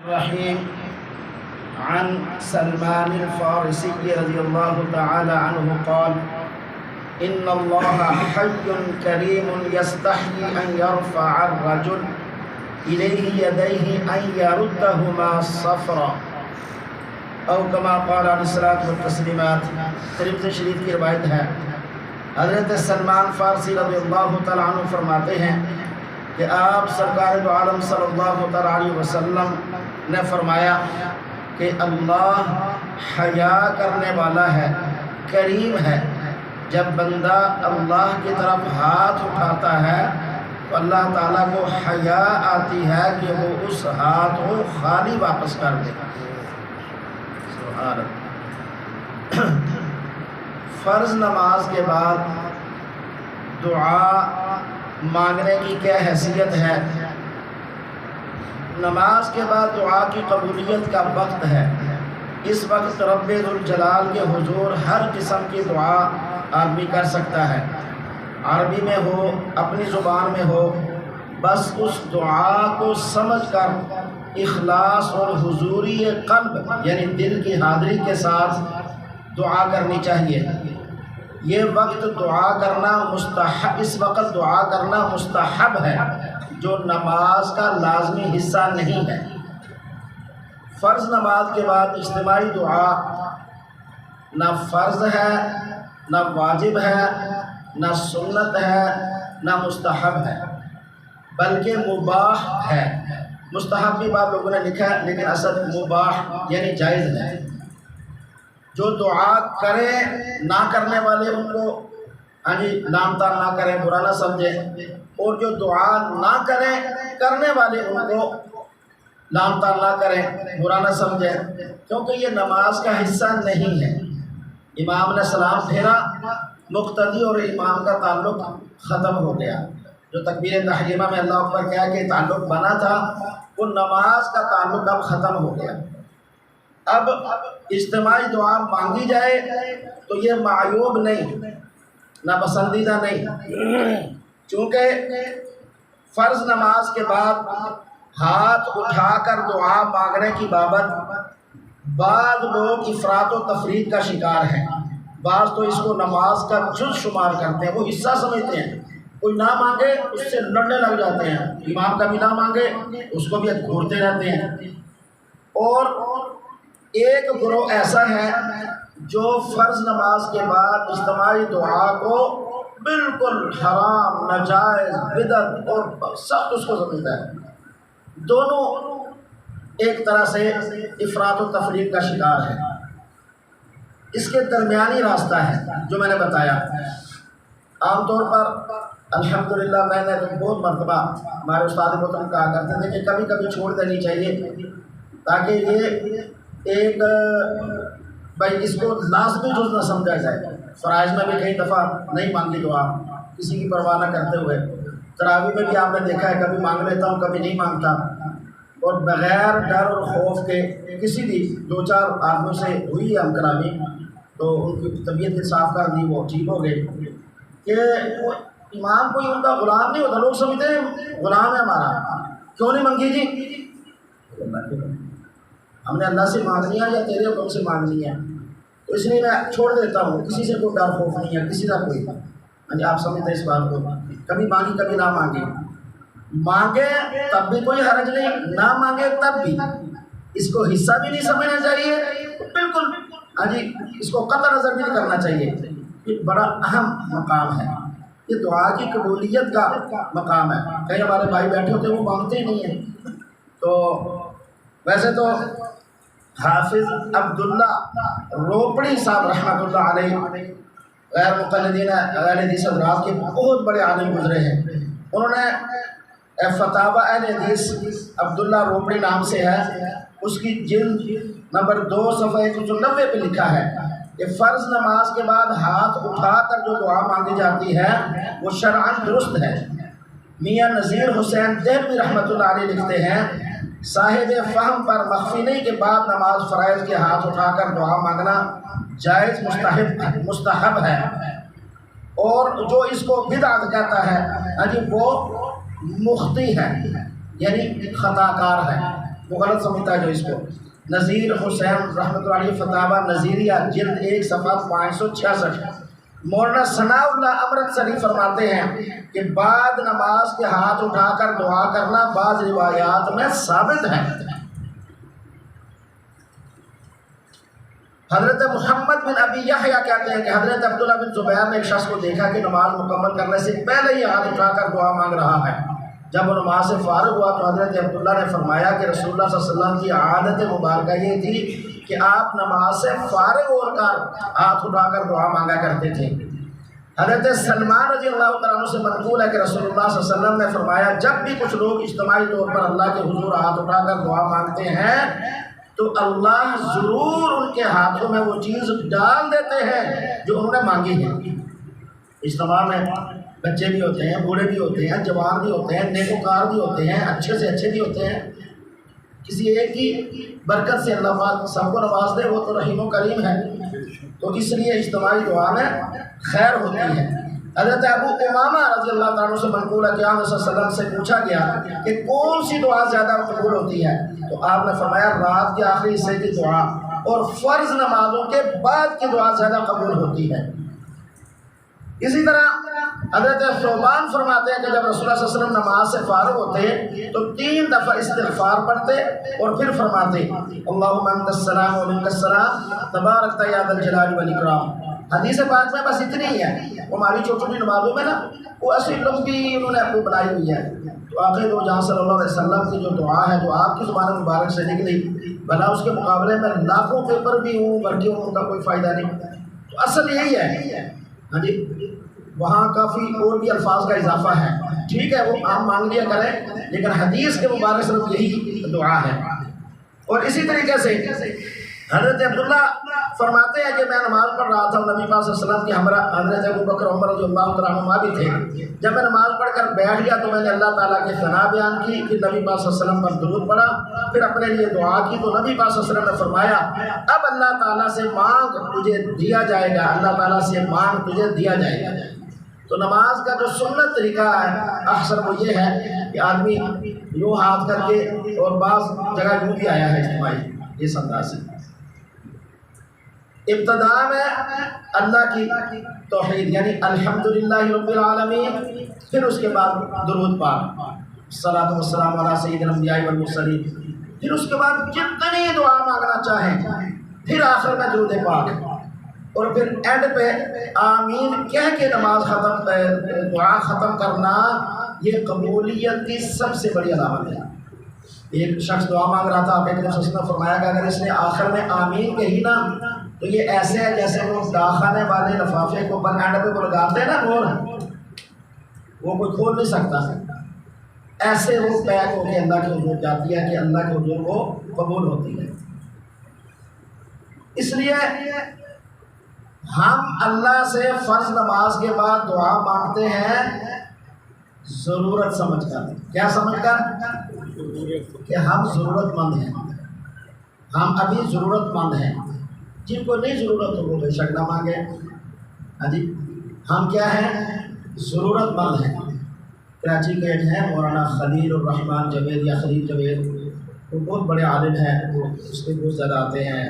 الرحيم عن سلمان الفارسي رضي الله تعالى عنه قال إن الله حي كريم يستحيي أن يرفع الرجل إليه يديه أن يردهما صفرا أو كما قال عليه الصلاة والتسليمات. ترمذی شریف کی روایت ہے، حضرت سلمان فارسی رضی اللہ تعالیٰ عنہ فرماتے ہیں کہ آپ سرکار دو عالم صلی اللہ تعالیٰ علیہ وسلم نے فرمایا کہ اللہ حیا کرنے والا ہے، کریم ہے. جب بندہ اللہ کی طرف ہاتھ اٹھاتا ہے تو اللہ تعالیٰ کو حیا آتی ہے کہ وہ اس ہاتھ کو خالی واپس کر دے. سبحان اللہ. فرض نماز کے بعد دعا مانگنے کی کیا حیثیت ہے؟ نماز کے بعد دعا کی قبولیت کا وقت ہے. اس وقت رب ذوالجلال کے حضور ہر قسم کی دعا آدمی کر سکتا ہے، عربی میں ہو، اپنی زبان میں ہو. بس اس دعا کو سمجھ کر اخلاص اور حضوری قلب یعنی دل کی حاضری کے ساتھ دعا کرنی چاہیے. یہ وقت دعا کرنا مستحب، اس وقت دعا کرنا مستحب ہے جو نماز کا لازمی حصہ نہیں ہے. فرض نماز کے بعد اجتماعی دعا نہ فرض ہے، نہ واجب ہے، نہ سنت ہے، نہ مستحب ہے، بلکہ مباح ہے. مستحب بھی بعض لوگوں نے لکھا ہے لیکن اصل مباح یعنی جائز ہے. جو دعا کرے نہ کرنے والے ان کو نام تان نہ کریں، برا نہ سمجھیں، اور جو دعا نہ کریں کرنے والے ان کو نام تان نہ کریں، برا نہ سمجھیں، کیونکہ یہ نماز کا حصہ نہیں ہے. امام نے سلام پھیرا، مقتدی اور امام کا تعلق ختم ہو گیا. جو تکبیر تحریمہ میں اللہ اکبر کہا کہ تعلق بنا تھا، وہ نماز کا تعلق اب ختم ہو گیا. اب اجتماعی دعا مانگی جائے تو یہ معیوب نہیں، ناپسندیدہ نہیں، چونکہ فرض نماز کے بعد ہاتھ اٹھا کر دعا مانگنے کی بابت بعض لوگ افراط و تفریط کا شکار ہیں. بعض تو اس کو نماز کا جز شمار کرتے ہیں، وہ حصہ سمجھتے ہیں. کوئی نہ مانگے اس سے لڑنے لگ جاتے ہیں، امام کا بھی نہ مانگے اس کو بھی گھورتے رہتے ہیں. اور ایک گروہ ایسا ہے جو فرض نماز کے بعد اجتماعی دعا کو بالکل حرام، ناجائز، بدعت اور سخت اس کو سمجھتا ہے. دونوں ایک طرح سے افراط و تفریط کا شکار ہے. اس کے درمیانی راستہ ہے جو میں نے بتایا. عام طور پر الحمدللہ میں نے تو بہت مرتبہ ہمارے استاد محترم کہا کرتے تھے کہ کبھی کبھی چھوڑ دینی چاہیے تاکہ یہ ایک بھائی اس کو لازمی جز نہ سمجھا جائے. فرائض میں بھی کئی دفعہ نہیں مانگی دعا کسی کی پرواہ نہ کرتے ہوئے. تراویح میں بھی آپ نے دیکھا ہے کبھی مانگ لیتا ہوں کبھی نہیں مانگتا، اور بغیر ڈر اور خوف کے. کسی بھی دو چار آدمیوں سے ہوئی ہے ہم کرامی تو ان کی طبیعت صاف کر دی، وہ ٹھیک ہو گئے. کہ امام کوئی ان کا غلام نہیں ہوتا. لوگ سمجھتے ہیں غلام ہے ہمارا، کیوں نہیں منگی جی؟ ہم نے اللہ سے مانگنی ہے یا تیرے حکم سے مانگنی ہے؟ تو اس لیے میں چھوڑ دیتا ہوں. کسی سے کوئی ڈر خوف نہیں ہے، کسی کا کوئی. آپ سمجھتے ہیں اس بات کو. کبھی مانگی کبھی نہ مانگی، مانگے تب بھی کوئی حرج نہیں، نہ مانگے تب بھی. اس کو حصہ بھی نہیں سمجھنا چاہیے بالکل، اس کو قطع نظر بھی نہیں کرنا چاہیے. یہ بڑا اہم مقام ہے، یہ دعا کی قبولیت کا مقام ہے. کئی ہمارے بھائی بیٹھے ہوتے ہیں وہ مانگتے ہی نہیں ہیں. تو ویسے تو حافظ عبداللہ روپڑی صاحب رحمۃ اللہ علیہ غیر مقلدین غیر حدیث حضرات کے بہت بڑے عالم گزرے ہیں. انہوں نے فتاوی اہل حدیث عبداللہ روپڑی نام سے ہے، اس کی جلد نمبر 2 صفحہ 190 پہ لکھا ہے کہ فرض نماز کے بعد ہاتھ اٹھا کر جو دعا مانگی جاتی ہے وہ شرعاً درست ہے. میاں نذیر حسین دہلوی رحمۃ اللہ علیہ لکھتے ہیں صاحب فہم پر مخفی کے بعد نماز فرائض کے ہاتھ اٹھا کر دعا مانگنا جائز مستحب ہے. اور جو اس کو بدعت کہتا ہے وہ مخطی ہے، یعنی خطا کار ہے. وہ غلط سمجھتا ہے جو اس کو۔ نذیر حسین رحمۃ اللہ علیہ فتاوی نذیریہ جلد 1 صفحہ 566، مولانا ثناء اللہ امرتسری فرماتے ہیں کہ بعد نماز کے ہاتھ اٹھا کر دعا کرنا بعض روایات میں ثابت ہے۔ حضرت محمد بن ابی یحییٰ کہتے ہیں کہ حضرت عبداللہ بن زبیر نے ایک شخص کو دیکھا کہ نماز مکمل کرنے سے پہلے ہی ہاتھ اٹھا کر دعا مانگ رہا ہے۔ جب وہ نماز سے فارغ ہوا تو حضرت عبداللہ نے فرمایا کہ رسول اللہ صلی اللہ علیہ وسلم کی عادت مبارکہ یہ تھی کہ آپ نماز سے فارغ ہو کر ہاتھ اٹھا کر دعا مانگا کرتے تھے۔ حضرت سلمان رضی اللہ تعالیٰ عنہ سے منقول ہے کہ رسول اللہ صلی اللہ علیہ وسلم نے فرمایا جب بھی کچھ لوگ اجتماعی طور پر اللہ کے حضور ہاتھ اٹھا کر دعا مانگتے ہیں تو اللہ ضرور ان کے ہاتھوں میں وہ چیز ڈال دیتے ہیں جو انہوں نے مانگی ہے۔ اجتماع میں بچے بھی ہوتے ہیں، بوڑھے بھی ہوتے ہیں، جوان بھی ہوتے ہیں، نیکوکار بھی ہوتے ہیں، اچھے سے اچھے بھی ہوتے ہیں۔ کسی ایک کی برکت سے اللہ پاک سب کو نواز دے، وہ تو رحیم و کریم ہے، تو اس لیے اجتماعی دعا میں خیر ہوتی ہے۔ حضرت ابو امامہ رضی اللہ تعالیٰ عنہ سے منقول ہے کہ آپ صلی اللہ علیہ وسلم سے پوچھا گیا کہ کون سی دعا زیادہ قبول ہوتی ہے، تو آپ نے فرمایا رات کے آخری حصے کی دعا اور فرض نمازوں کے بعد کی دعا زیادہ قبول ہوتی ہے۔ اسی طرح حضرت ثوبان فرماتے ہیں کہ جب رسول اللہ صلی اللہ علیہ وسلم نماز سے فارغ ہوتے تو 3 دفعہ استغفار پڑھتے اور پھر فرماتے اللہم انت السلام و منک السلام تبارک یا ذا الجلال والاکرام۔ حدیث پاک میں بس اتنی ہی ہے، وہ ہماری چھوٹی چھوٹی نمازوں میں نا وہ ایسی لمبی انہوں نے اپنی بنائی ہوئی ہے، تو آخر دو جہاں صلی اللہ علیہ وسلم کی جو دعا ہے جو آپ کی زبان مبارک سے نکلی، بھلا اس کے مقابلے میں لاکھوں پیپر بھی ہوں بھرتی ہوں ان کا کوئی فائدہ نہیں۔ تو اصل یہی ہے، ہاں جی، وہاں کافی اور بھی الفاظ کا اضافہ ہے، ٹھیک ہے وہ عام مانگ لیا کریں، لیکن حدیث کے مبارک صرف یہی دعا ہے۔ اور اسی طریقے سے حضرت عبداللہ فرماتے ہیں کہ میں نماز پڑھ رہا تھا، نبی پاک صلی اللہ علیہ وسلم کی ہمراہ حضرت ابو بکر عمر رضی اللہ تعالیٰ عنہما بھی تھے۔ جب میں نماز پڑھ کر بیٹھ گیا تو میں نے اللہ تعالیٰ کی ثنا بیان کی، پھر نبی پاک صلی اللہ علیہ وسلم پر درود پڑھا، پھر اپنے لیے دعا کی، تو نبی پاک صلی اللہ علیہ وسلم نے فرمایا اب اللہ تعالیٰ سے مانگ تجھے دیا جائے گا، اللہ تعالیٰ سے مانگ تجھے دیا جائے گا۔ تو نماز کا جو سنت طریقہ ہے اکثر وہ یہ ہے کہ آدمی یوں ہاتھ کر کے، اور بعض جگہ یوں بھی آیا ہے اجتماعی اس انداز سے۔ ابتدا میں اللہ کی توحید یعنی الحمدللہ رب العالمین، پھر اس کے بعد درود پاک الصلاۃ والسلام علی سید الانبیاء والمرسلین، پھر اس کے بعد جتنی دعا مانگنا چاہیں، پھر آخر میں درود پاک، اور پھر اینڈ پہ آمین کہہ کے نماز ختم، دعا ختم کرنا یہ قبولیت کی سب سے بڑی علامت ہے۔ ایک شخص دعا مانگ رہا تھا، آپ ایک دفعہ نے فرمایا کہ اگر اس نے آخر میں آمین کہی نا تو یہ ایسے ہے جیسے وہ داخانے والے لفافے کو پر اینڈ پہ وہ لگاتے ہیں نا مور، وہ کوئی کھول نہیں سکتا، ایسے وہ پیک ہو کے اللہ کے حضور جاتی ہے کہ اللہ کے حضور وہ قبول ہوتی ہے۔ اس لیے ہم اللہ سے فرض نماز کے بعد دعا مانگتے ہیں ضرورت سمجھ کر۔ کیا سمجھ کر؟ کہ ہم ضرورت مند ہیں، ہم ابھی ضرورت مند ہیں، جن کو نہیں ضرورت ہو وہ بے شک نہ مانگے۔ ہاں جی، ہم کیا ہیں؟ ضرورت مند ہیں۔ کراچی گیٹ ہیں مولانا خلیل الرحمان جوید یا خلیل جوید، وہ بہت بڑے عالم ہیں، وہ اس کے بہت زیادہ آتے ہیں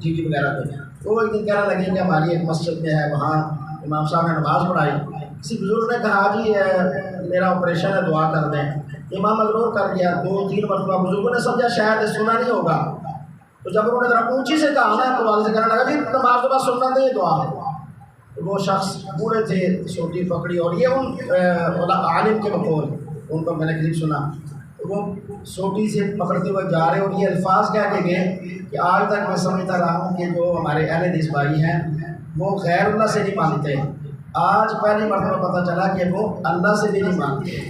ٹی وی وغیرہ پہ۔ وہ ایک دن کہنے لگے کہ ہماری ایک مسجد میں ہے، وہاں امام صاحب نے نماز پڑھائی، کسی بزرگ نے کہا جی میرا آپریشن ہے دعا کر دیں، امام اغرور کر گیا 2-3 مرتبہ، بزرگوں نے سمجھا شاید سنا نہیں ہوگا، تو جب انہوں نے ذرا اونچی سے کہا نا تو والد سے کہنے لگا جی نماز کے بعد سننا نہیں دعا ہے۔ تو وہ شخص بوڑھے تھے، سوٹی پکڑی، اور یہ ان عالم کے بقول ان کو میں نے کلپ سنا، وہ سوٹی سے پکڑتے ہوئے جا رہے اور یہ الفاظ کہہ کے گئے کہ آج تک میں سمجھتا رہا ہوں کہ جو ہمارے اہل حدیث بھائی ہیں وہ غیر اللہ سے نہیں مانگتے، آج پہلی مرتبہ پتہ چلا کہ وہ اللہ سے بھی نہیں مانگتے۔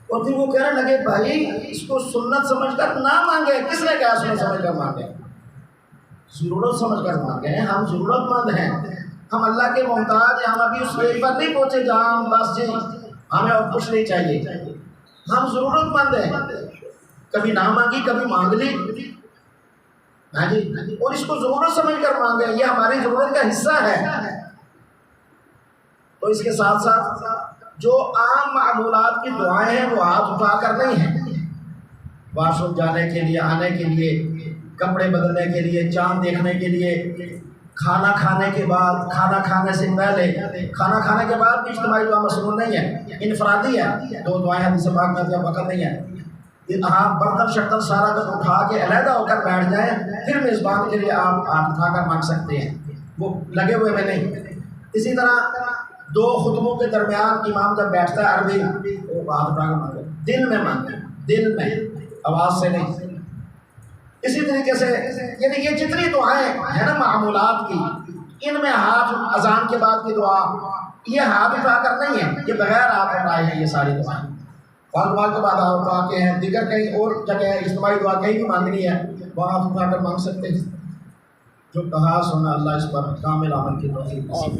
اور پھر وہ کہنے لگے بھائی اس کو سنت سمجھ کر نہ مانگے، کس نے کہا سنت سمجھ کر مانگے؟ ضرورت سمجھ کر مانگے، ہم ضرورت مند ہیں، ہم اللہ کے محتاج ہیں، ہم ابھی اس ویل پر نہیں پہنچے جہاں ہم بس جی ہمیں اور کچھ نہیں چاہیے، ہم ضرورت مند ہیں، کبھی نہ مانگی کبھی مانگ لی، ہاں جی، اور اس کو ضرورت سمجھ کر مانگے، یہ ہماری ضرورت کا حصہ ہے۔ تو اس کے ساتھ ساتھ جو عام معمولات کی دعائیں ہیں وہ ہاتھ اٹھا کر نہیں ہیں، واش روم جانے کے لیے، آنے کے لیے، کپڑے بدلنے کے لیے، چاند دیکھنے کے لیے، کھانا کھانے کے بعد، کھانا کھانے سے پہلے، کھانا کھانے کے بعد بھی اجتماعی دعا مصنون نہیں ہے، انفرادی ہے، دو دعائیں حدیث پاک میں وقت نہیں ہے۔ ہاں برتن شرتن سارا کچھ اٹھا کے علیحدہ ہو کر بیٹھ جائیں، پھر میزبان کے لیے آپ اٹھا کر مانگ سکتے ہیں، وہ لگے ہوئے میں نہیں۔ اسی طرح دو خطبوں کے درمیان امام جب بیٹھتا ہے عربی، وہ ہاتھ اٹھا کر مانگے، دل میں مانگے، دل میں، آواز سے نہیں۔ اسی طریقے سے یعنی یہ جتنی دعائیں ہیں نا معمولات کی، ان میں ہاتھ اذان کے بعد کی دعا یہ ہاتھ اٹھا کر نہیں ہے، یہ بغیر ہاتھ اٹھائے ہیں یہ ساری دعائیں۔ فرض دعا کے بعد آپ اٹھا کے ہیں، دیگر کہیں اور جگہ اجتماعی دعا کہیں بھی مانگنی ہے وہاں ہاتھ اٹھا کر مانگ سکتے ہیں۔ جو کہا سنا اللہ اس پر کامل عمل کی توفیق نصیب۔